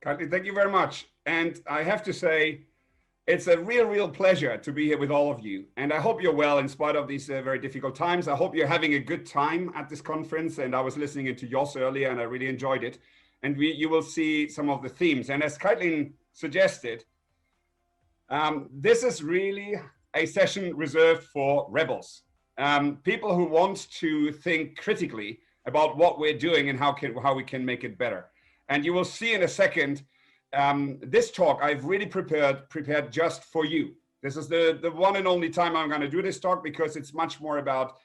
Kathy, thank you very much. And I have to say, it's a real pleasure to be here with all of you. And I hope you're well in spite of these very difficult times. I hope you're having a good time at this conference. And I was listening into yours earlier and I really enjoyed it. And you will see some of the themes. And as Caitlin suggested, this is really a session reserved for rebels. People who want to think critically about what we're doing and how we can make it better. And you will see in a second, this talk I've really prepared just for you. This is the one and only time I'm going to do this talk because it's much more about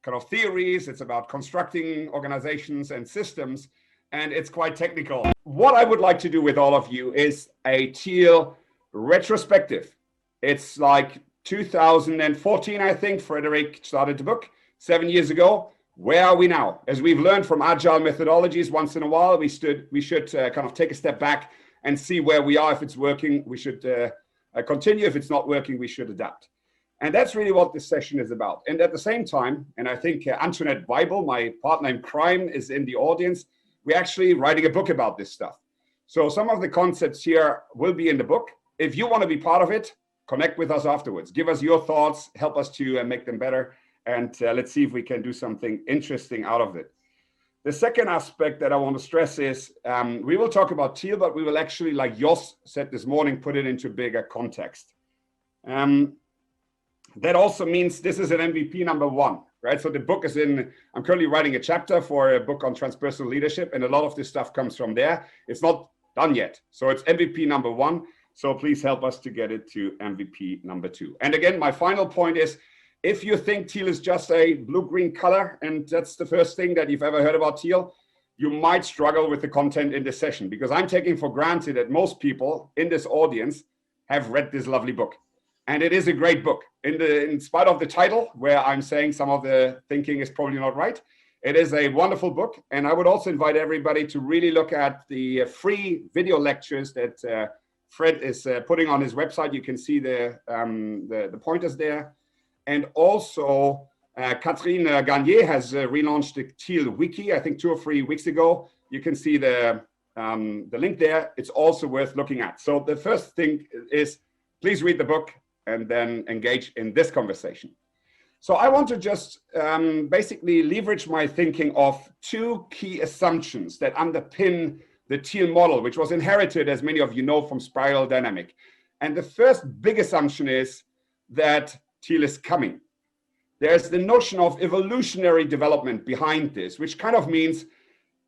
kind of theories. It's about constructing organizations and systems, and it's quite technical. What I would like to do with all of you is a TEAL retrospective. It's like 2014, I think, Frederique started the book 7 years ago. Where are we now? As we've learned from agile methodologies, once in a while, we should kind of take a step back and see where we are. If it's working, we should continue. If it's not working, we should adapt. And that's really what this session is about. And at the same time, and I think Antoinette Weibel, my partner in crime, is in the audience, we're actually writing a book about this stuff. So some of the concepts here will be in the book. If you want to be part of it, connect with us afterwards. Give us your thoughts, help us to make them better. And let's see if we can do something interesting out of it. The second aspect that I want to stress is we will talk about TEAL, but we will actually, like Jos said this morning, put it into bigger context. That also means this is an MVP number 1, right? So the book is I'm currently writing a chapter for a book on transpersonal leadership, and a lot of this stuff comes from there. It's not done yet. So it's MVP number 1. So please help us to get it to MVP number 2. And again, my final point is, if you think TEAL is just a blue-green color, and that's the first thing that you've ever heard about TEAL, you might struggle with the content in this session, because I'm taking for granted that most people in this audience have read this lovely book. And it is a great book. In spite of the title, where I'm saying some of the thinking is probably not right, it is a wonderful book. And I would also invite everybody to really look at the free video lectures that Fred is putting on his website. You can see the pointers there. And also, Catherine Garnier has relaunched the TEAL Wiki, I think 2 or 3 weeks ago. You can see the link there. It's also worth looking at. So the first thing is, please read the book and then engage in this conversation. So I want to just basically leverage my thinking of 2 key assumptions that underpin the TEAL model, which was inherited, as many of you know, from Spiral Dynamic. And the first big assumption is that TEAL is coming. There's the notion of evolutionary development behind this, which kind of means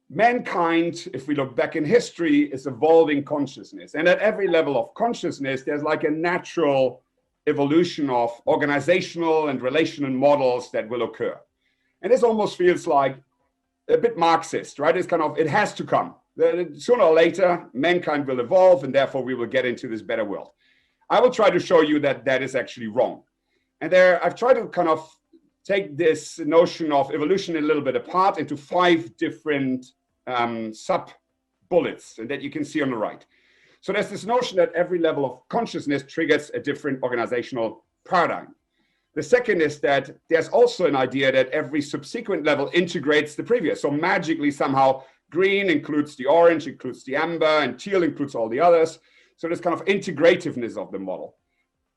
mankind, if we look back in history, is evolving consciousness. And at every level of consciousness, there's like a natural evolution of organizational and relational models that will occur. And this almost feels like a bit Marxist, right? It's kind of, it has to come. Sooner or later, mankind will evolve, and therefore we will get into this better world. I will try to show you that that is actually wrong. And I've tried to kind of take this notion of evolution a little bit apart into 5 different sub-bullets that you can see on the right. So there's this notion that every level of consciousness triggers a different organizational paradigm. The second is that there's also an idea that every subsequent level integrates the previous. So magically, somehow, green includes the orange, includes the amber, and teal includes all the others. So there's kind of integrativeness of the model.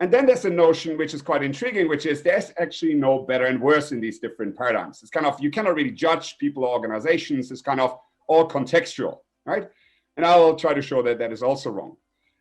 And then there's a notion which is quite intriguing, which is there's actually no better and worse in these different paradigms. It's kind of, you cannot really judge people or organizations. It's kind of all contextual, right? And I'll try to show that that is also wrong.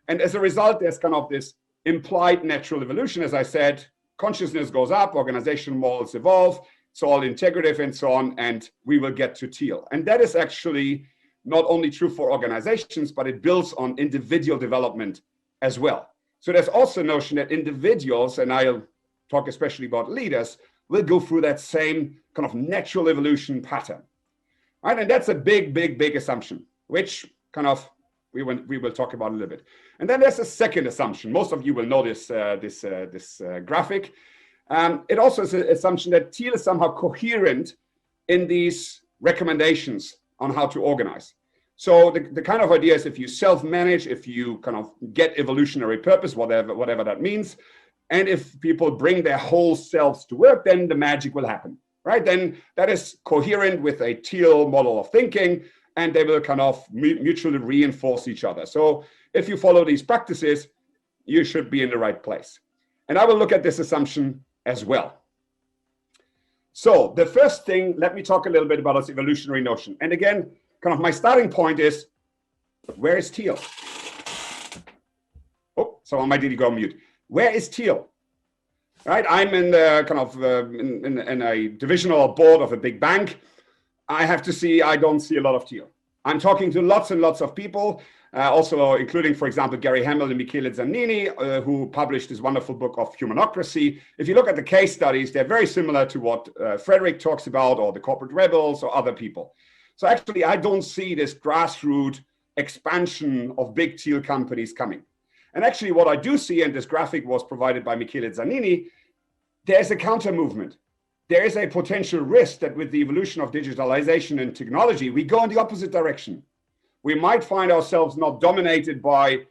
And as a result, there's kind of this implied natural evolution. As I said, consciousness goes up, organizational models evolve, it's all integrative and so on, and we will get to TEAL. And that is actually not only true for organizations, but it builds on individual development as well. So there's also a notion that individuals, and I'll talk especially about leaders, will go through that same kind of natural evolution pattern, right? And that's a big assumption, which kind of we will talk about a little bit. And then there's a second assumption. Most of you will know this graphic. It also is an assumption that TEAL is somehow coherent in these recommendations on how to organize. So the kind of idea is if you self-manage, if you kind of get evolutionary purpose, whatever that means, and if people bring their whole selves to work, then the magic will happen, right? Then that is coherent with a TEAL model of thinking. and they will kind of mutually reinforce each other. So if you follow these practices, you should be in the right place. And I will look at this assumption as well. So the first thing, let me talk a little bit about this evolutionary notion. And again, kind of my starting point is, where is TEAL? Oh, someone might need to go on mute. Where is TEAL? Right, I'm in the kind of in a divisional board of a big bank. I have to see, I don't see a lot of TEAL. I'm talking to lots and lots of people, also including, for example, Gary Hamel and Michele Zanini, who published this wonderful book of Humanocracy. If you look at the case studies, they're very similar to what Frederique talks about, or the Corporate Rebels, or other people. So actually, I don't see this grassroots expansion of big TEAL companies coming. And actually what I do see, and this graphic was provided by Michele Zanini, there's a counter movement. There is a potential risk that with the evolution of digitalization and technology, we go in the opposite direction. We might find ourselves not dominated by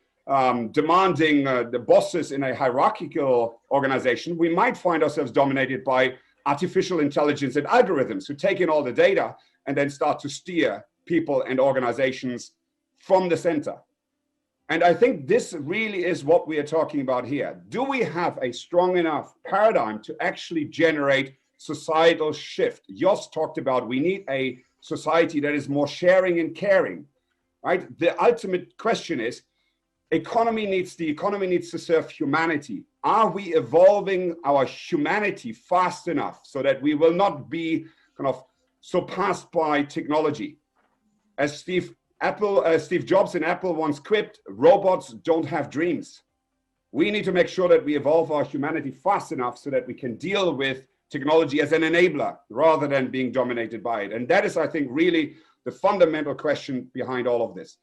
demanding the bosses in a hierarchical organization. We might find ourselves dominated by artificial intelligence and algorithms who take in all the data and then start to steer people and organizations from the center. And I think this really is what we are talking about here. Do we have a strong enough paradigm to actually generate societal shift? Jos talked about we need a society that is more sharing and caring, right? The ultimate question is, the economy needs to serve humanity. Are we evolving our humanity fast enough so that we will not be kind of surpassed by technology? As Steve Jobs in Apple once quipped, robots don't have dreams. We need to make sure that we evolve our humanity fast enough so that we can deal with technology as an enabler rather than being dominated by it. And that is, I think, really the fundamental question behind all of this.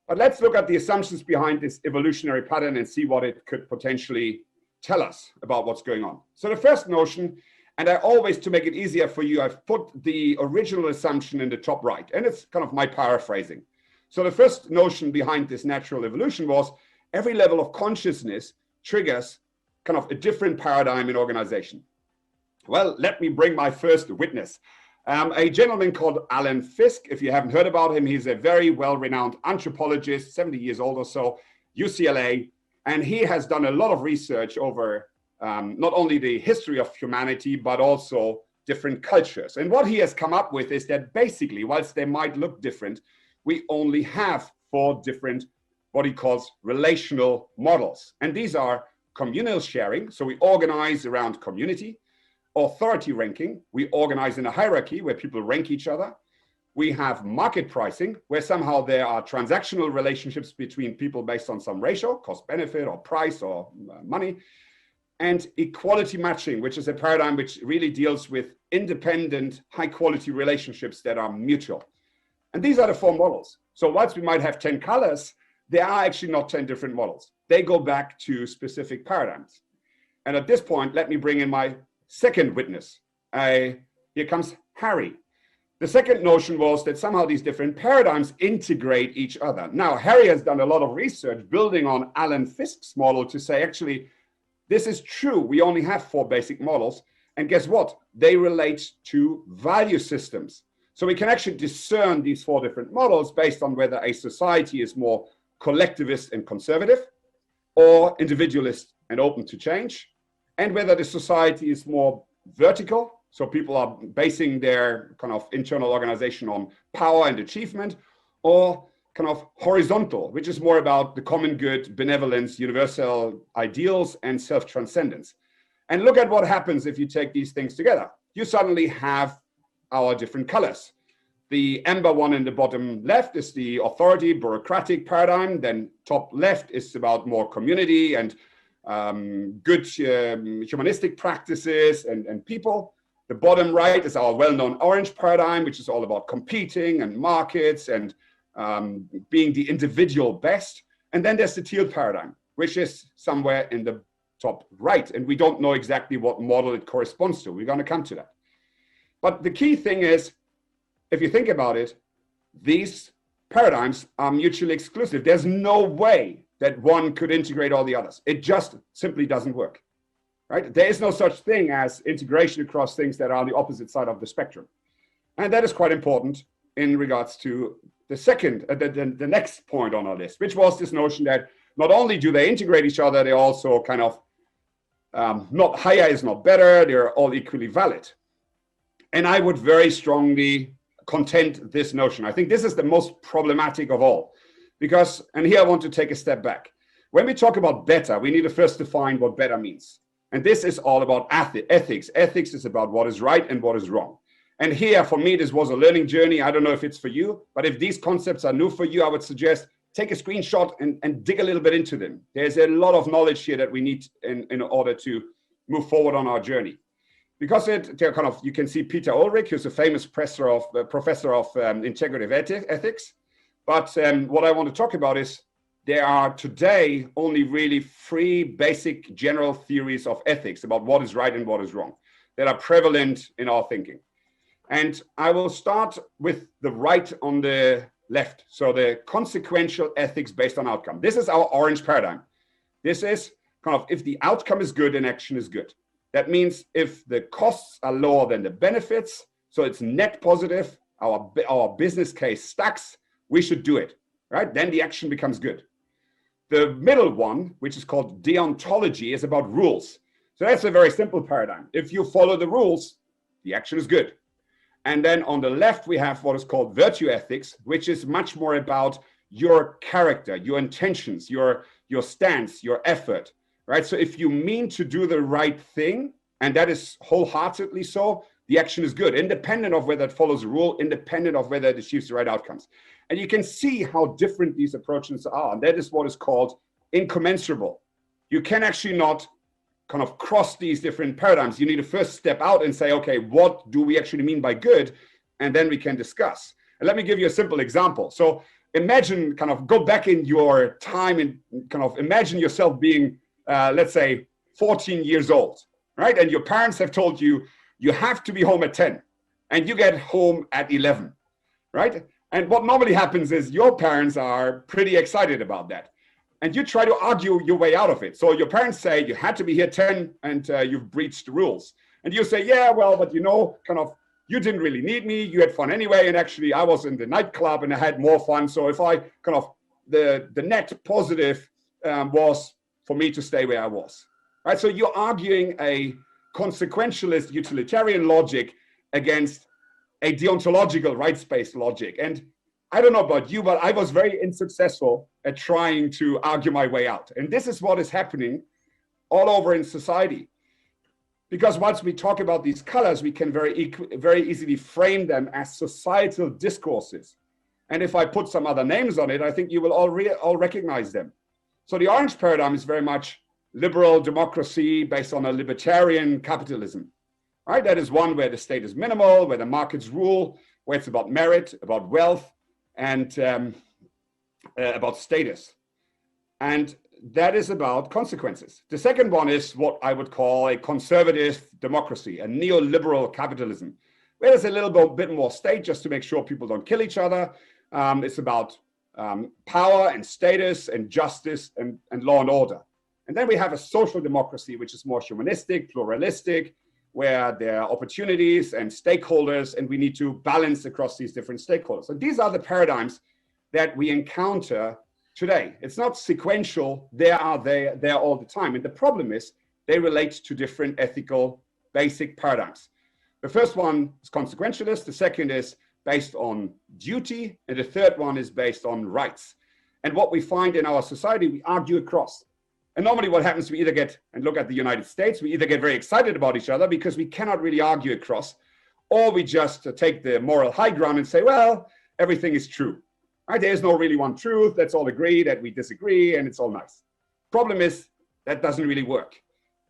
But let's look at the assumptions behind this evolutionary pattern and see what it could potentially tell us about what's going on. So the first notion, and I always, to make it easier for you, I've put the original assumption in the top right, and it's kind of my paraphrasing. So the first notion behind this natural evolution was every level of consciousness triggers kind of a different paradigm in organization. Well, let me bring my first witness. A gentleman called Alan Fiske. If you haven't heard about him, he's a very well-renowned anthropologist, 70 years old or so, UCLA, and he has done a lot of research over not only the history of humanity, but also different cultures. And what he has come up with is that basically, whilst they might look different, we only have 4 different, what he calls relational models. And these are communal sharing, so we organize around community. Authority ranking, we organize in a hierarchy where people rank each other. We have market pricing, where somehow there are transactional relationships between people based on some ratio, cost benefit or price or money. And equality matching, which is a paradigm which really deals with independent, high quality relationships that are mutual. And these are the 4 models. So whilst we might have 10 colors, there are actually not 10 different models. They go back to specific paradigms. And at this point, let me bring in my second witness. Here comes Harry. The second notion was that somehow these different paradigms integrate each other. Now, Harry has done a lot of research building on Alan Fiske's model to say, actually, this is true. We only have 4 basic models. And guess what? They relate to value systems. So we can actually discern these 4 different models based on whether a society is more collectivist and conservative, or individualist and open to change, and whether the society is more vertical, so people are basing their kind of internal organization on power and achievement, or kind of horizontal, which is more about the common good, benevolence, universal ideals, and self-transcendence. And look at what happens if you take these things together. You suddenly have our different colors. The amber one in the bottom left is the authority, bureaucratic paradigm. Then top left is about more community and good humanistic practices and people. The bottom right is our well-known orange paradigm, which is all about competing and markets and being the individual best. And then there's the teal paradigm, which is somewhere in the top right. And we don't know exactly what model it corresponds to. We're going to come to that. But the key thing is, if you think about it, these paradigms are mutually exclusive. There's no way that one could integrate all the others. It just simply doesn't work, right? There is no such thing as integration across things that are on the opposite side of the spectrum. And that is quite important in regards to the second, the next point on our list, which was this notion that not only do they integrate each other, they also kind of, not higher is not better, they're all equally valid. And I would very strongly contend this notion. I think this is the most problematic of all, because, and here I want to take a step back. When we talk about better, we need to first define what better means. And this is all about ethics. Ethics is about what is right and what is wrong. And here, for me, this was a learning journey. I don't know if it's for you, but if these concepts are new for you, I would suggest take a screenshot and dig a little bit into them. There's a lot of knowledge here that we need in order to move forward on our journey. Because they're kind of, you can see Peter Ulrich, who's a famous professor of integrative ethics. But what I want to talk about is there are today only really 3 basic general theories of ethics about what is right and what is wrong that are prevalent in our thinking. And I will start with the right on the left. So the consequential ethics based on outcome. This is our orange paradigm. This is kind of, if the outcome is good, then action is good. That means if the costs are lower than the benefits, so it's net positive, our business case stacks, we should do it, right? Then the action becomes good. The middle one, which is called deontology, is about rules. So that's a very simple paradigm. If you follow the rules, the action is good. And then on the left, we have what is called virtue ethics, which is much more about your character, your intentions, your stance, your effort, right? So if you mean to do the right thing, and that is wholeheartedly so, the action is good, independent of whether it follows a rule, independent of whether it achieves the right outcomes. And you can see how different these approaches are. And that is what is called incommensurable. You can actually not kind of cross these different paradigms. You need to first step out and say, okay, what do we actually mean by good? And then we can discuss. And let me give you a simple example. So imagine, kind of go back in your time and kind of imagine yourself being, let's say, 14 years old, right? And your parents have told you, you have to be home at 10 and you get home at 11, right? And what normally happens is your parents are pretty excited about that. And you try to argue your way out of it. So your parents say you had to be here 10 and you've breached the rules. And you say, yeah, well, but you know, kind of, you didn't really need me. You had fun anyway. And actually I was in the nightclub and I had more fun. So if I kind of, the net positive was for me to stay where I was, right? So you're arguing a consequentialist utilitarian logic against a deontological rights-based logic. And I don't know about you, but I was very unsuccessful at trying to argue my way out. And this is what is happening all over in society. Because once we talk about these colors, we can very easily frame them as societal discourses. And if I put some other names on it, I think you will all recognize them. So the orange paradigm is very much liberal democracy based on a libertarian capitalism, right? That is one where the state is minimal, where the markets rule, where it's about merit, about wealth, and about status. And that is about consequences. The second one is what I would call a conservative democracy, a neoliberal capitalism, where there's a little bit more state just to make sure people don't kill each other. It's about power and status and justice and law and order. And then we have a social democracy, which is more humanistic, pluralistic, where there are opportunities and stakeholders, and we need to balance across these different stakeholders. So these are the paradigms that we encounter today. It's not sequential, they're all the time. And the problem is they relate to different ethical basic paradigms. The first one is consequentialist, the second is based on duty, and the third one is based on rights. And what we find in our society, we argue across. And normally what happens, we either get, and look at the United States, we either get very excited about each other because we cannot really argue across, or we just take the moral high ground and say, well, everything is true. Right? There is no really one truth. Let's all agree that we disagree and it's all nice. Problem is that doesn't really work.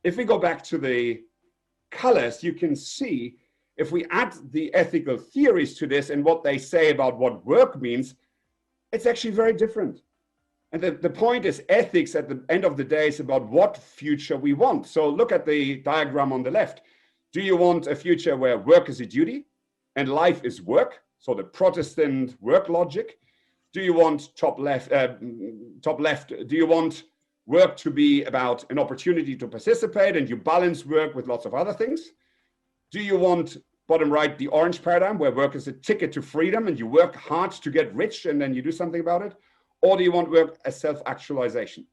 If we go back to the colors, you can see if we add the ethical theories to this and what they say about what work means, it's actually very different. And the point is ethics at the end of the day is about what future we want. So look at the diagram on the left. Do you want a future where work is a duty and life is work? So the Protestant work logic. Do you want top left, do you want work to be about an opportunity to participate and you balance work with lots of other things? Do you want bottom right, the orange paradigm, where work is a ticket to freedom and you work hard to get rich and then you do something about it? Or do you want work as self-actualization?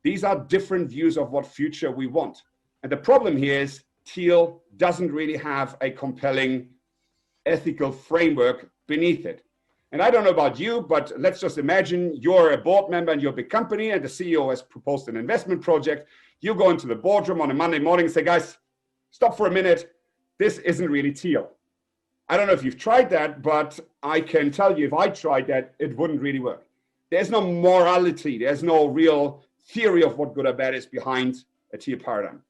These are different views of what future we want. And the problem here is TEAL doesn't really have a compelling ethical framework beneath it. And I don't know about you, but let's just imagine you're a board member in your big company and the CEO has proposed an investment project. You go into the boardroom on a Monday morning and say, guys, stop for a minute. This isn't really TEAL. I don't know if you've tried that, but I can tell you if I tried that, it wouldn't really work. There's no morality. There's no real theory of what good or bad is behind a TEAL paradigm.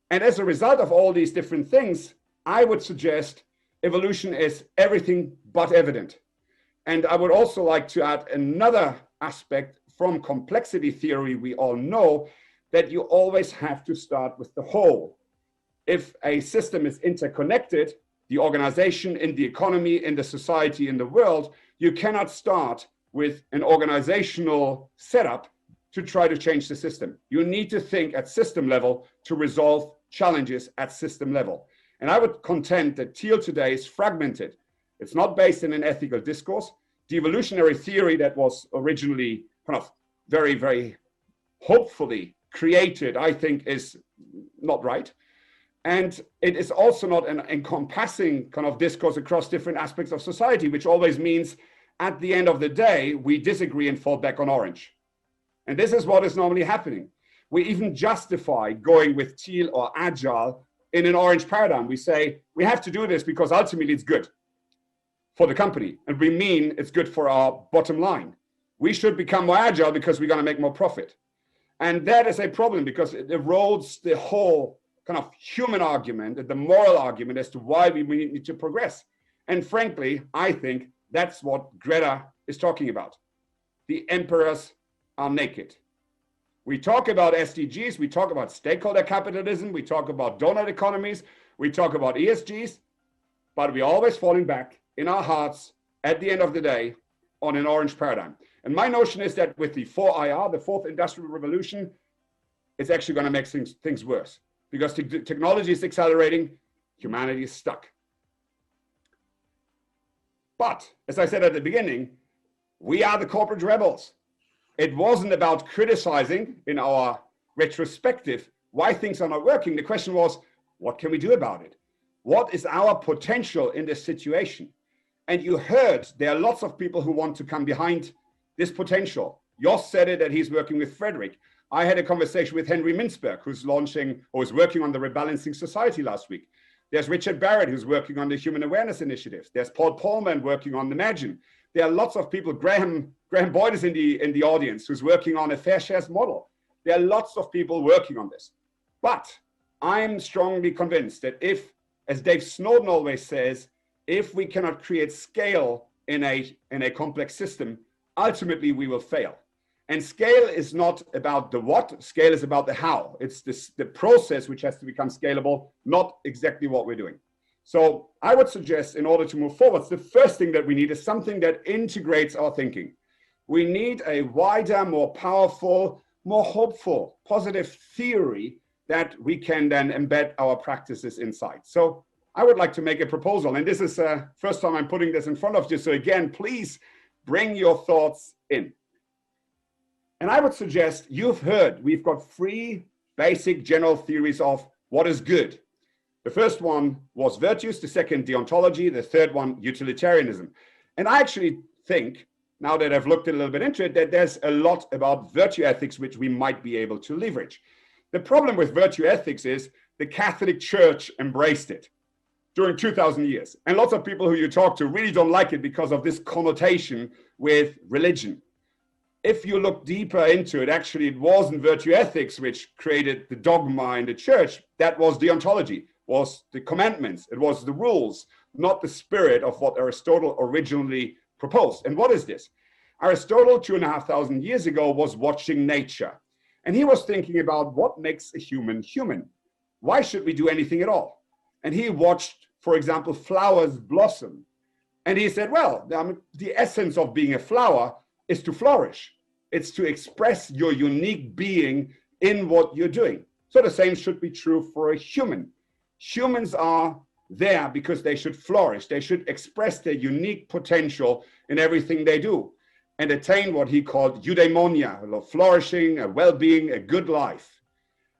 And as a result of all these different things, I would suggest evolution is everything but evident. And I would also like to add another aspect from complexity theory. We all know that you always have to start with the whole. If a system is interconnected, the organization, in the economy, in the society, in the world, you cannot start with an organizational setup to try to change the system. You need to think at system level to resolve challenges at system level. And I would contend that TEAL today is fragmented. It's not based in an ethical discourse. The evolutionary theory that was originally kind of very, very hopefully created, I think, is not right. And it is also not an encompassing kind of discourse across different aspects of society, which always means at the end of the day, we disagree and fall back on orange. And this is what is normally happening. We even justify going with TEAL or agile in an orange paradigm. We say, we have to do this because ultimately it's good for the company. And we mean it's good for our bottom line. We should become more agile because we're going to make more profit. And that is a problem because it erodes the whole kind of human argument and the moral argument as to why we need to progress. And frankly, I think that's what Greta is talking about. The emperors are naked. We talk about SDGs, we talk about stakeholder capitalism, we talk about donut economies, we talk about ESGs, but we're always falling back in our hearts at the end of the day on an orange paradigm. And my notion is that with the 4IR, the fourth industrial revolution, it's actually going to make things worse because technology is accelerating, humanity is stuck. But as I said at the beginning, we are the corporate rebels. It wasn't about criticizing in our retrospective why things are not working. The question was, what can we do about it? What is our potential in this situation? And you heard there are lots of people who want to come behind this potential. Jos said it, that he's working with Frederique. I had a conversation with Henry Mintzberg, who's launching or was working on the Rebalancing Society last week. There's Richard Barrett, who's working on the Human Awareness Initiative. There's Paul Polman working on Imagine. There are lots of people. Graham Boyd is in the audience, who's working on a fair shares model. There are lots of people working on this. But I'm strongly convinced that if, as Dave Snowden always says, if we cannot create scale in a complex system, ultimately we will fail. And scale is not about the what, scale is about the how. It's the process which has to become scalable, not exactly what we're doing. So I would suggest, in order to move forward, the first thing that we need is something that integrates our thinking. We need a wider, more powerful, more hopeful, positive theory that we can then embed our practices inside. So I would like to make a proposal, and this is the first time I'm putting this in front of you. So again, please bring your thoughts in. And I would suggest, you've heard, we've got 3 basic general theories of what is good. The first one was virtues, the second deontology, the third one utilitarianism. And I actually think, now that I've looked a little bit into it, that there's a lot about virtue ethics which we might be able to leverage. The problem with virtue ethics is the Catholic Church embraced it during 2000 years. And lots of people who you talk to really don't like it because of this connotation with religion. If you look deeper into it, actually it wasn't virtue ethics which created the dogma in the church. That was deontology, was the commandments. It was the rules, not the spirit of what Aristotle originally proposed. And what is this? Aristotle, 2,500 years ago, was watching nature. And he was thinking about what makes a human human. Why should we do anything at all? And he watched, for example, flowers blossom. And he said, well, the essence of being a flower is to flourish. It's to express your unique being in what you're doing. So the same should be true for a human. Humans are there because they should flourish. They should express their unique potential in everything they do and attain what he called eudaimonia, flourishing, a well-being, a good life.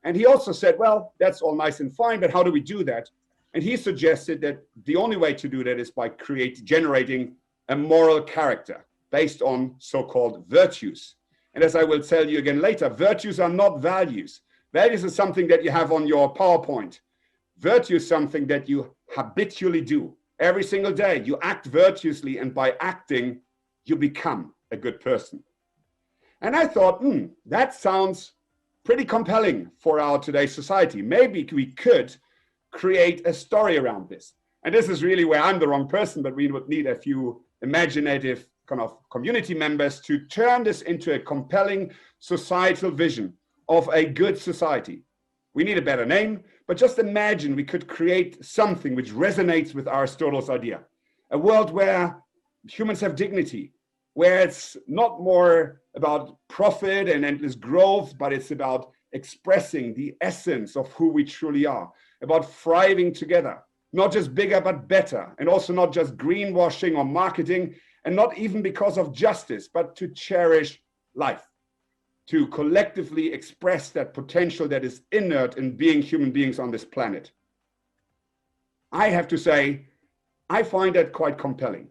And he also said, well, that's all nice and fine, but how do we do that? And he suggested that the only way to do that is by generating a moral character based on so-called virtues. And as I will tell you again later, virtues are not values. Values is something that you have on your PowerPoint. Virtue is something that you habitually do every single day. You act virtuously, and by acting, you become a good person. And I thought, that sounds pretty compelling for our today's society. Maybe we could create a story around this. And this is really where I'm the wrong person, but we would need a few imaginative kind of community members to turn this into a compelling societal vision of a good society. We need a better name, but just imagine we could create something which resonates with Aristotle's idea. A world where humans have dignity, where it's not more about profit and endless growth, but it's about expressing the essence of who we truly are, about thriving together, not just bigger, but better, and also not just greenwashing or marketing, and not even because of justice, but to cherish life, to collectively express that potential that is inert in being human beings on this planet. I have to say, I find that quite compelling.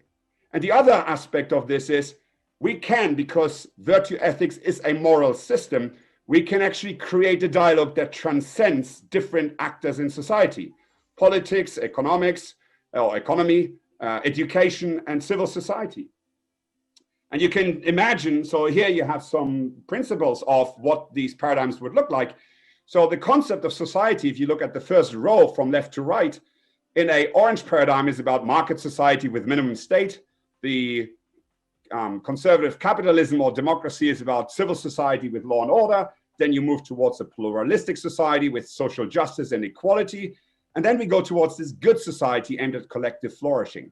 And the other aspect of this is we can, because virtue ethics is a moral system, we can actually create a dialogue that transcends different actors in society: politics, economics, or economy, education, and civil society. And you can imagine, so here you have some principles of what these paradigms would look like. So the concept of society, if you look at the first row from left to right, in an orange paradigm is about market society with minimum state. The conservative capitalism or democracy is about civil society with law and order. Then you move towards a pluralistic society with social justice and equality. And then we go towards this good society aimed at collective flourishing.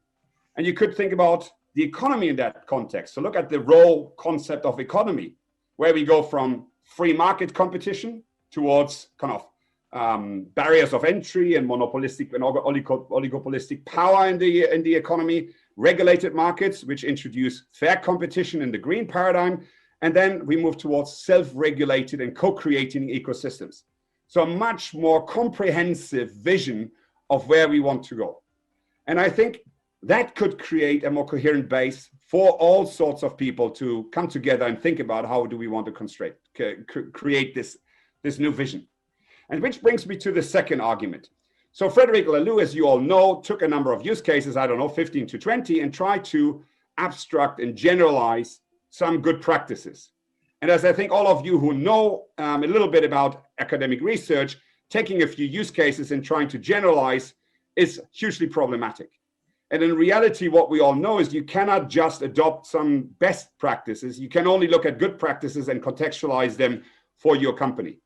And you could think about the economy in that context. So look at the row concept of economy, where we go from free market competition towards kind of barriers of entry and monopolistic and oligopolistic power in the economy, regulated markets, which introduce fair competition in the green paradigm. And then we move towards self-regulated and co-creating ecosystems. So a much more comprehensive vision of where we want to go. And I think that could create a more coherent base for all sorts of people to come together and think about how do we want to create this new vision. And which brings me to the second argument. So Frederique Laloux, as you all know, took a number of use cases, 15 to 20, and tried to abstract and generalize some good practices. And as I think all of you who know a little bit about academic research, taking a few use cases and trying to generalize is hugely problematic. And in reality, what we all know is you cannot just adopt some best practices. You can only look at good practices and contextualize them for your company.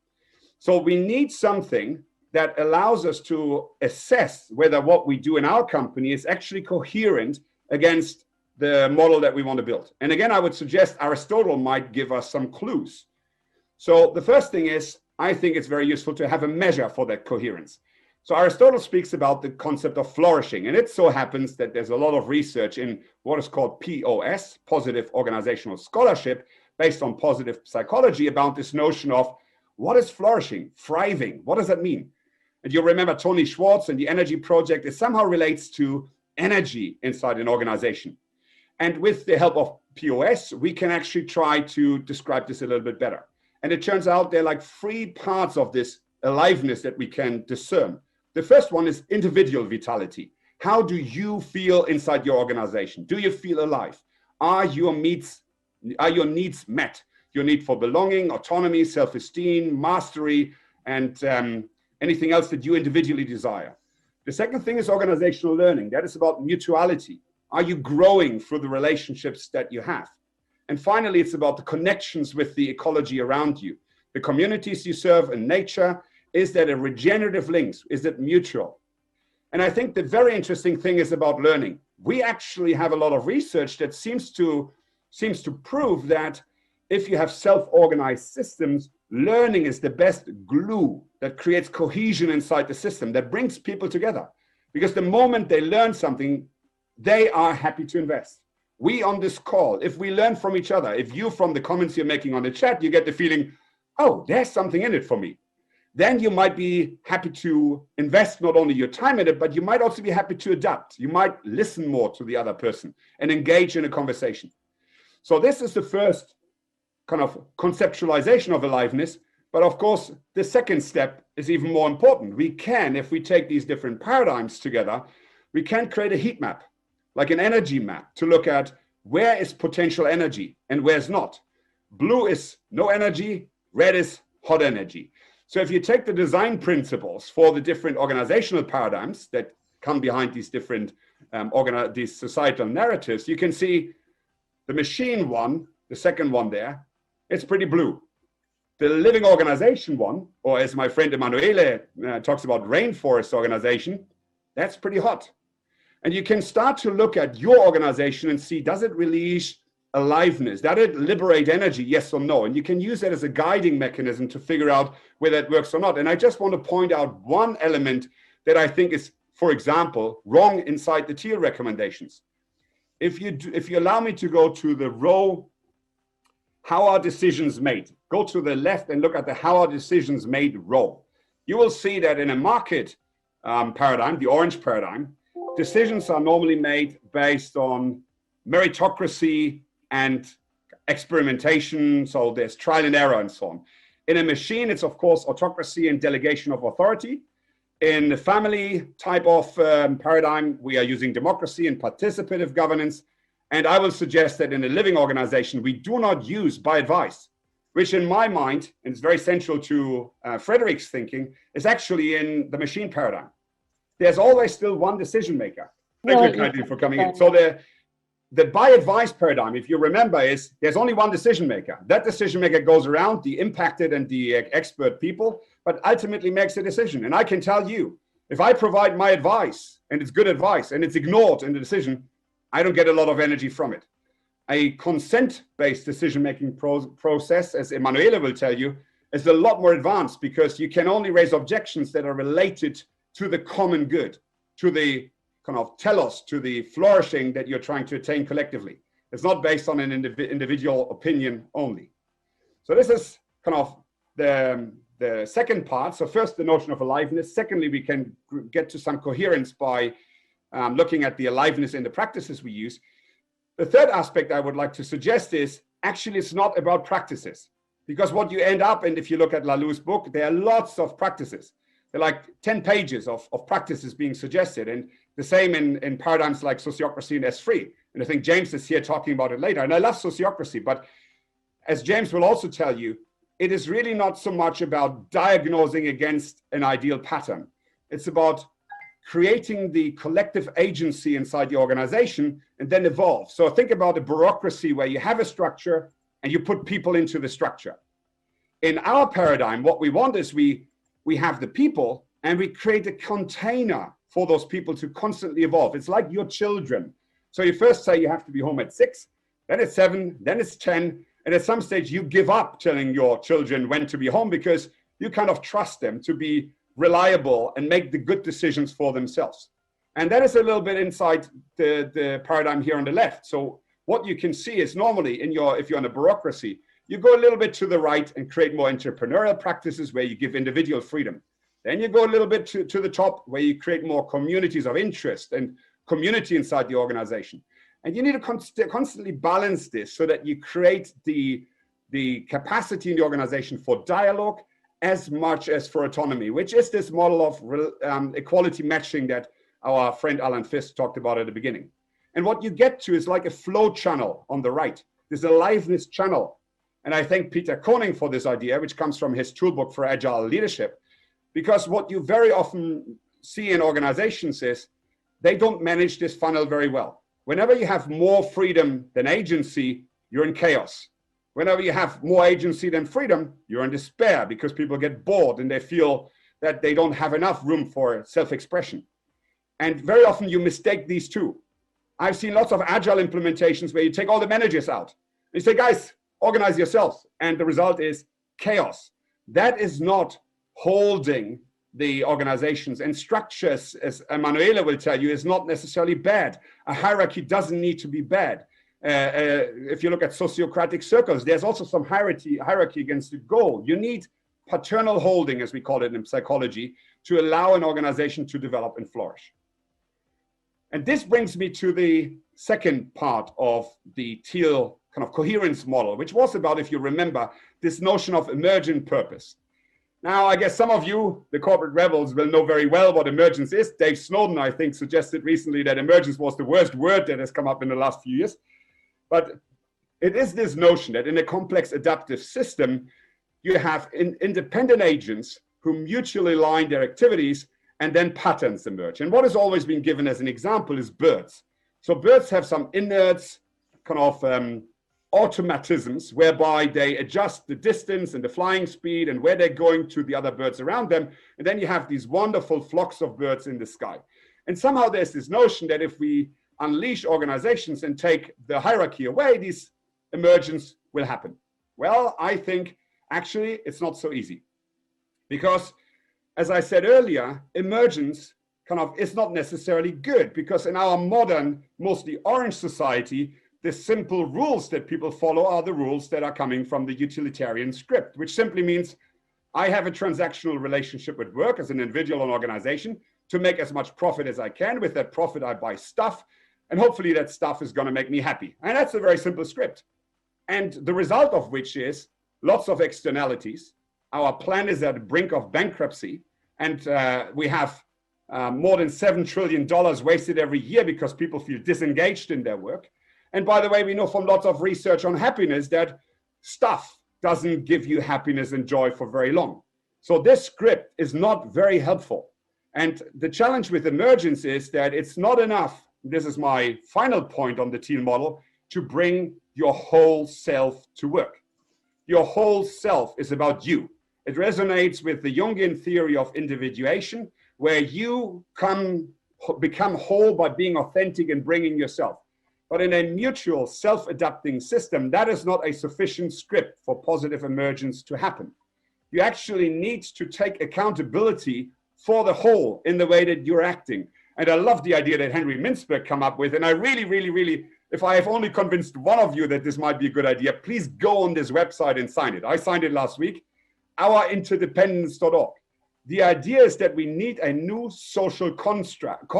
So we need something that allows us to assess whether what we do in our company is actually coherent against the model that we want to build. And again, I would suggest Aristotle might give us some clues. So the first thing is, I think it's very useful to have a measure for that coherence. So Aristotle speaks about the concept of flourishing, and it so happens that there's a lot of research in what is called POS, positive organizational scholarship, based on positive psychology, about this notion of what is flourishing, thriving, what does that mean? And you'll remember Tony Schwartz and the energy project, it somehow relates to energy inside an organization. And with the help of POS, we can actually try to describe this a little bit better. And it turns out there are like three parts of this aliveness that we can discern. The first one is individual vitality. How do you feel inside your organization? Do you feel alive? Are your needs met? Your need for belonging, autonomy, self-esteem, mastery, and anything else that you individually desire. The second thing is organizational learning. That is about mutuality. Are you growing through the relationships that you have? And finally, it's about the connections with the ecology around you, the communities you serve in nature. Is that a regenerative link? Is it mutual? And I think the very interesting thing is about learning. We actually have a lot of research that seems to prove that if you have self-organized systems, learning is the best glue that creates cohesion inside the system, that brings people together. Because the moment they learn something, they are happy to invest. We on this call, if we learn from each other, if you from the comments you're making on the chat, you get the feeling, oh, there's something in it for me. Then you might be happy to invest not only your time in it, but you might also be happy to adapt. You might listen more to the other person and engage in a conversation. So this is the first kind of conceptualization of aliveness. But of course, the second step is even more important. We can, if we take these different paradigms together, we can create a heat map, like an energy map, to look at where is potential energy and where's not. Blue is no energy, red is hot energy. So if you take the design principles for the different organizational paradigms that come behind these different these societal narratives, you can see the machine one, the second one there, it's pretty blue. The living organization one, or as my friend Emanuele talks about, rainforest organization, that's pretty hot. And you can start to look at your organization and see, does it release aliveness? Does it liberate energy? Yes or no? And you can use that as a guiding mechanism to figure out whether it works or not. And I just want to point out one element that I think is, for example, wrong inside the TEAL recommendations. If you allow me to go to the row, how are decisions made? Go to the left and look at the how are decisions made row. You will see that in a market paradigm, the orange paradigm, decisions are normally made based on meritocracy and experimentation. So there's trial and error and so on. In a machine, it's of course autocracy and delegation of authority. In the family type of paradigm, we are using democracy and participative governance. And I will suggest that in a living organization, we do not use by advice, which in my mind, and it's very central to Frederique's thinking, is actually in the machine paradigm. There's always still one decision maker. Thank you kindly for coming in. So the by advice paradigm, if you remember, is there's only one decision maker. That decision maker goes around the impacted and the expert people, but ultimately makes a decision. And I can tell you, if I provide my advice and it's good advice and it's ignored in the decision, I don't get a lot of energy from it. A consent-based decision-making process, as Emanuele will tell you, is a lot more advanced because you can only raise objections that are related to the common good, to the kind of telos, to the flourishing that you're trying to attain collectively. It's not based on an individual opinion only. So this is kind of the second part. So first, the notion of aliveness. Secondly, we can get to some coherence by looking at the aliveness in the practices we use. The third aspect I would like to suggest is actually it's not about practices, because what you end up, and if you look at Laloux's book, there are lots of practices. There are like 10 pages of practices being suggested, and the same in paradigms like sociocracy and S3. And I think James is here talking about it later. And I love sociocracy, but as James will also tell you, it is really not so much about diagnosing against an ideal pattern. It's about creating the collective agency inside the organization and then evolve. So think about a bureaucracy where you have a structure and you put people into the structure. In our paradigm, what we want is we have the people and we create a container for those people to constantly evolve. It's like your children. So you first say you have to be home at 6, then it's 7, then it's 10. And at some stage you give up telling your children when to be home because you kind of trust them to be reliable and make the good decisions for themselves. And that is a little bit inside the paradigm here on the left. So what you can see is normally if you're in a bureaucracy, you go a little bit to the right and create more entrepreneurial practices where you give individual freedom. Then you go a little bit to the top where you create more communities of interest and community inside the organization. And you need to constantly balance this so that you create the capacity in the organization for dialogue as much as for autonomy, which is this model of equality matching that our friend Alan Fisk talked about at the beginning. And what you get to is like a flow channel on the right, this aliveness channel. And I thank Peter Koning for this idea, which comes from his toolbook for agile leadership, because what you very often see in organizations is they don't manage this funnel very well. Whenever you have more freedom than agency, you're in chaos. Whenever you have more agency than freedom, you're in despair because people get bored and they feel that they don't have enough room for self-expression. And very often you mistake these two. I've seen lots of agile implementations where you take all the managers out. You say, guys, organize yourselves. And the result is chaos. That is not holding the organizations and structures, as Emanuela will tell you, is not necessarily bad. A hierarchy doesn't need to be bad. If you look at sociocratic circles, there's also some hierarchy against the goal. You need paternal holding, as we call it in psychology, to allow an organization to develop and flourish. And this brings me to the second part of the TEAL kind of coherence model, which was about, if you remember, this notion of emergent purpose. Now, I guess some of you, the corporate rebels, will know very well what emergence is. Dave Snowden, I think, suggested recently that emergence was the worst word that has come up in the last few years. But it is this notion that in a complex adaptive system, you have independent agents who mutually align their activities, and then patterns emerge. And what has always been given as an example is birds. So birds have some innate kind of automatisms whereby they adjust the distance and the flying speed and where they're going to the other birds around them. And then you have these wonderful flocks of birds in the sky. And somehow there's this notion that if we unleash organizations and take the hierarchy away, this emergence will happen. Well, I think actually it's not so easy, because as I said earlier, emergence kind of is not necessarily good, because in our modern, mostly orange society, the simple rules that people follow are the rules that are coming from the utilitarian script, which simply means I have a transactional relationship with work as an individual and organization to make as much profit as I can. With that profit, I buy stuff, and hopefully that stuff is going to make me happy. And that's a very simple script. And the result of which is lots of externalities. Our plan is at the brink of bankruptcy, and we have more than $7 trillion wasted every year because people feel disengaged in their work. And by the way, we know from lots of research on happiness that stuff doesn't give you happiness and joy for very long. So this script is not very helpful. And the challenge with emergence is that it's not enough, this is my final point on the TEAL model, to bring your whole self to work. Your whole self is about you. It resonates with the Jungian theory of individuation, where you become whole by being authentic and bringing yourself. But in a mutual self-adapting system, that is not a sufficient script for positive emergence to happen. You actually need to take accountability for the whole in the way that you're acting. And I love the idea that Henry Mintzberg come up with. And I really, if I have only convinced one of you that this might be a good idea, please go on this website and sign it. I signed it last week, ourinterdependence.org. The idea is that we need a new social contract,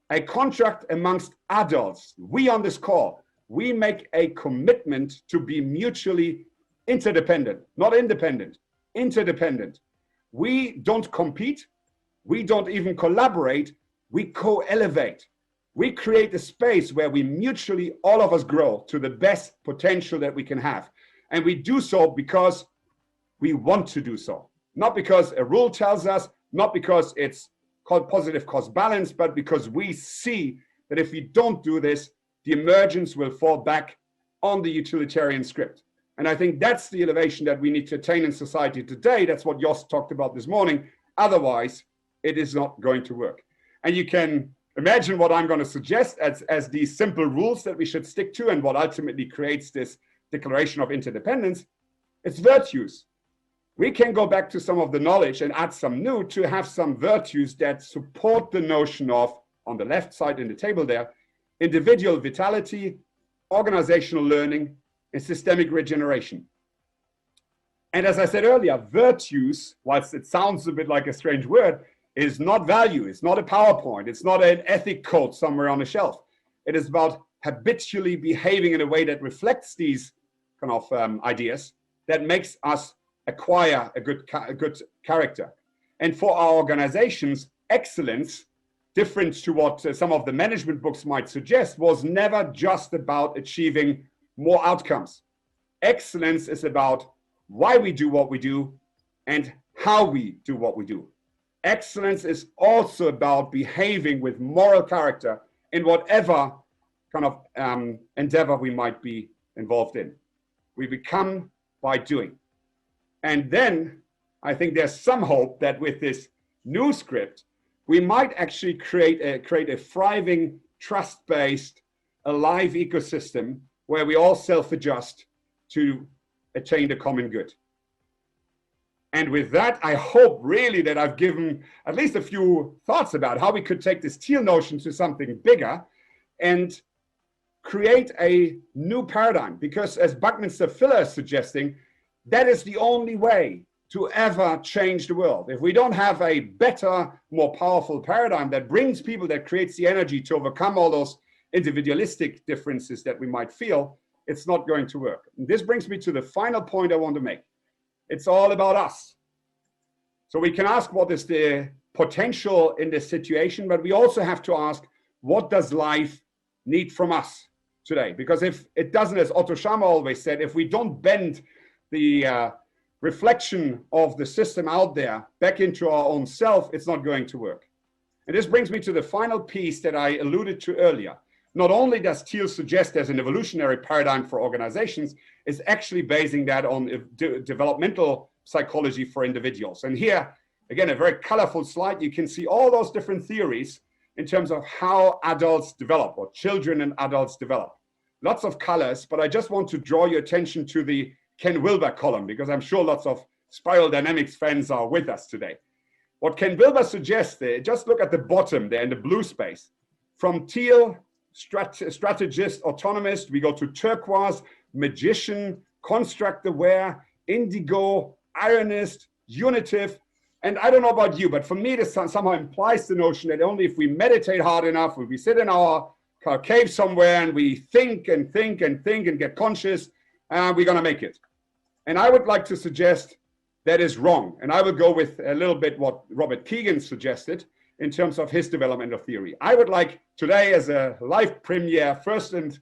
a contract amongst adults. We on this call, we make a commitment to be mutually interdependent, not independent, interdependent. We don't compete. We don't even collaborate. We co-elevate. We create a space where we mutually, all of us, grow to the best potential that we can have. And we do so because we want to do so. Not because a rule tells us, not because it's called positive cost balance, but because we see that if we don't do this, the emergence will fall back on the utilitarian script. And I think that's the elevation that we need to attain in society today. That's what Jos talked about this morning. Otherwise, it is not going to work. And you can imagine what I'm going to suggest as these simple rules that we should stick to, and what ultimately creates this declaration of interdependence. It's virtues. We can go back to some of the knowledge and add some new to have some virtues that support the notion of, on the left side in the table there, individual vitality, organizational learning, and systemic regeneration. And as I said earlier, virtues, whilst it sounds a bit like a strange word, is not value. It's not a PowerPoint. It's not an ethic code somewhere on a shelf. It is about habitually behaving in a way that reflects these kind of ideas that makes us acquire a good character. And for our organizations, excellence, different to what some of the management books might suggest, was never just about achieving more outcomes. Excellence is about why we do what we do and how we do what we do. Excellence is also about behaving with moral character in whatever kind of endeavor we might be involved in. We become by doing. And then I think there's some hope that with this new script, we might actually create a thriving, trust-based, alive ecosystem where we all self-adjust to attain the common good. And with that, I hope really that I've given at least a few thoughts about how we could take this teal notion to something bigger and create a new paradigm. Because as Buckminster Fuller is suggesting, that is the only way to ever change the world. If we don't have a better, more powerful paradigm that brings people, that creates the energy to overcome all those individualistic differences that we might feel, it's not going to work. And this brings me to the final point I want to make. It's all about us. So we can ask what is the potential in this situation, but we also have to ask, what does life need from us today? Because if it doesn't, as Otto Scharmer always said, if we don't bend the reflection of the system out there back into our own self, it's not going to work. And this brings me to the final piece that I alluded to earlier. Not only does TEAL suggest there's an evolutionary paradigm for organizations, it's actually basing that on developmental psychology for individuals. And here, again, a very colorful slide. You can see all those different theories in terms of how adults develop, or children and adults develop. Lots of colors, but I just want to draw your attention to the Ken Wilber column, because I'm sure lots of spiral dynamics fans are with us today. What Ken Wilber suggests there, just look at the bottom there in the blue space. From teal, strategist, autonomist, we go to turquoise, magician, construct aware, indigo, ironist, unitive. And I don't know about you, but for me, this somehow implies the notion that only if we meditate hard enough, if we sit in our cave somewhere and we think and think and think and get conscious, we're going to make it. And I would like to suggest that is wrong. And I will go with a little bit what Robert Keegan suggested in terms of his developmental theory. I would like today, as a live premiere, first time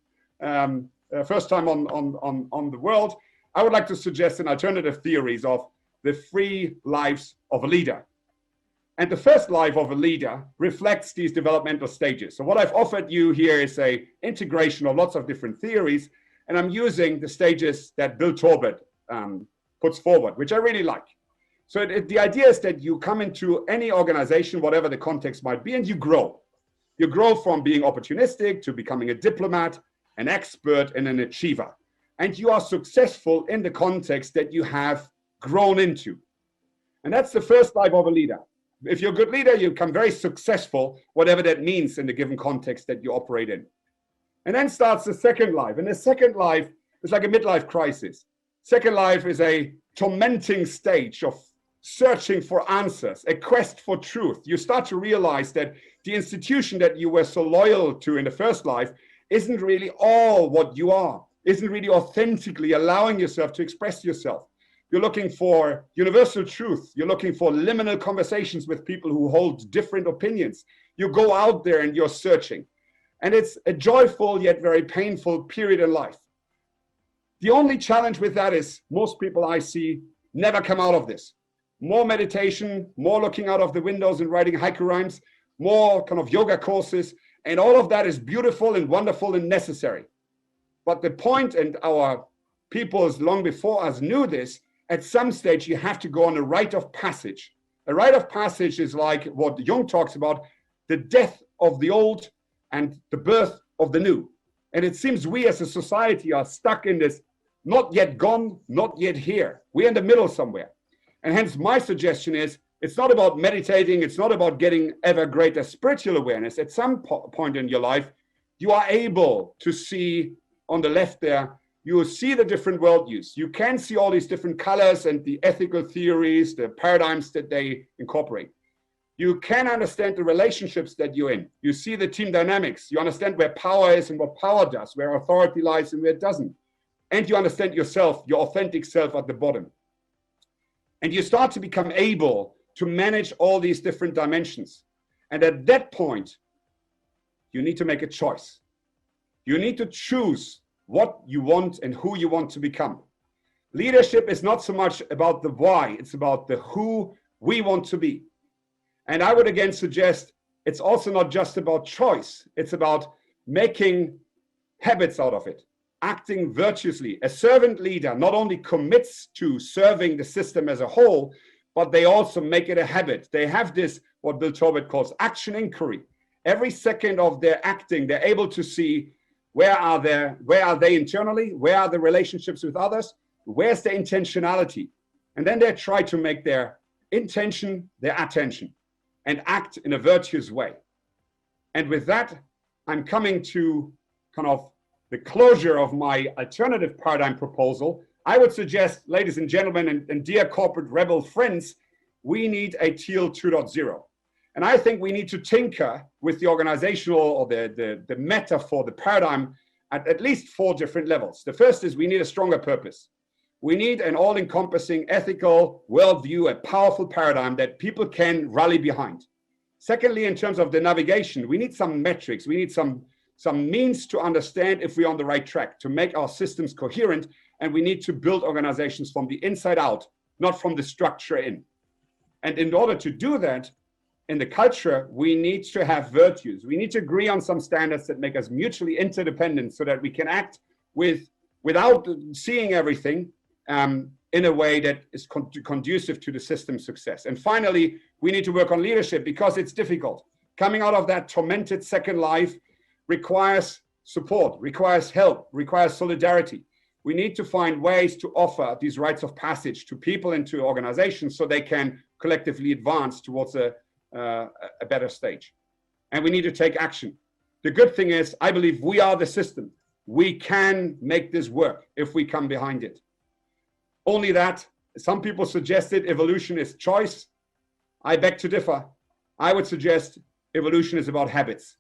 on the world, I would like to suggest an alternative theories of the 3 lives of a leader. And the first life of a leader reflects these developmental stages. So what I've offered you here is a integration of lots of different theories, and I'm using the stages that Bill Torbett puts forward, which I really like. So the idea is that you come into any organization, whatever the context might be, and you grow. You grow from being opportunistic to becoming a diplomat, an expert, and an achiever. And you are successful in the context that you have grown into. And that's the first life of a leader. If you're a good leader, you become very successful, whatever that means in the given context that you operate in. And then starts the second life. And the second life is like a midlife crisis. Second life is a tormenting stage of searching for answers, a quest for truth. You start to realize that the institution that you were so loyal to in the first life isn't really all what you are, isn't really authentically allowing yourself to express yourself. You're looking for universal truth. You're looking for liminal conversations with people who hold different opinions. You go out there and you're searching. And it's a joyful yet very painful period in life. The only challenge with that is most people I see never come out of this. More meditation, more looking out of the windows and writing haiku rhymes, more kind of yoga courses, and all of that is beautiful and wonderful and necessary. But the point, and our peoples long before us knew this, at some stage you have to go on a rite of passage. A rite of passage is like what Jung talks about, the death of the old and the birth of the new. And it seems we as a society are stuck in this not yet gone, not yet here. We're in the middle somewhere. And hence my suggestion is, it's not about meditating, it's not about getting ever greater spiritual awareness. At some point in your life, you are able to see on the left there, you will see the different worldviews. You can see all these different colors and the ethical theories, the paradigms that they incorporate. You can understand the relationships that you're in. You see the team dynamics. You understand where power is and what power does, where authority lies and where it doesn't. And you understand yourself, your authentic self at the bottom. And you start to become able to manage all these different dimensions. And at that point, you need to make a choice. You need to choose what you want and who you want to become. Leadership is not so much about the why, it's about the who we want to be. And I would again suggest it's also not just about choice, it's about making habits out of it, acting virtuously. A servant leader not only commits to serving the system as a whole, but they also make it a habit. They have this, what Bill Torbett calls action inquiry. Every second of their acting, they're able to see where are they internally, where are the relationships with others, where's the intentionality. And then they try to make their intention their attention and act in a virtuous way. And with that, I'm coming to kind of the closure of my alternative paradigm proposal. I would suggest, ladies and gentlemen, and dear corporate rebel friends, we need a TEAL 2.0. And I think we need to tinker with the organizational or the metaphor, the paradigm at least 4 different levels. The first is we need a stronger purpose. We need an all-encompassing ethical worldview, a powerful paradigm that people can rally behind. Secondly, in terms of the navigation, we need some metrics. We need some means to understand if we're on the right track, to make our systems coherent, and we need to build organizations from the inside out, not from the structure in. And in order to do that, in the culture, we need to have virtues. We need to agree on some standards that make us mutually interdependent so that we can act without seeing everything in a way that is conducive to the system's success. And finally, we need to work on leadership because it's difficult. Coming out of that tormented second life requires support, requires help, requires solidarity. We need to find ways to offer these rites of passage to people and to organizations so they can collectively advance towards a better stage. And we need to take action. The good thing is, I believe we are the system. We can make this work if we come behind it. Only that, some people suggested evolution is choice. I beg to differ. I would suggest evolution is about habits.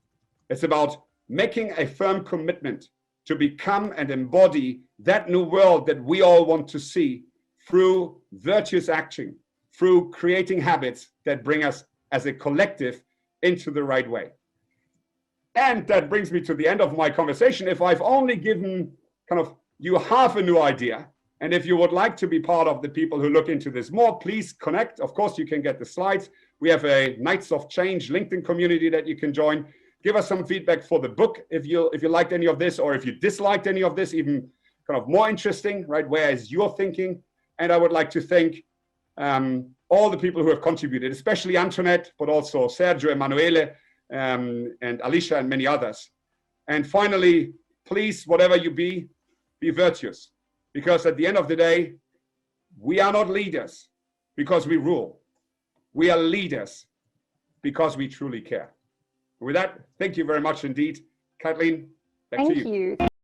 It's about making a firm commitment to become and embody that new world that we all want to see through virtuous action, through creating habits that bring us as a collective into the right way. And that brings me to the end of my conversation. If I've only given kind of you half a new idea, and if you would like to be part of the people who look into this more, please connect. Of course, you can get the slides. We have a Knights of Change LinkedIn community that you can join. Give us some feedback for the book if you liked any of this, or if you disliked any of this, even kind of more interesting, right? Where is your thinking? And I would like to thank all the people who have contributed, especially Antoinette, but also Sergio, Emanuele, and Alicia, and many others. And finally, please, whatever you be virtuous. Because at the end of the day, we are not leaders because we rule. We are leaders because we truly care. With that, thank you very much indeed. Kathleen, back to you. Thank you.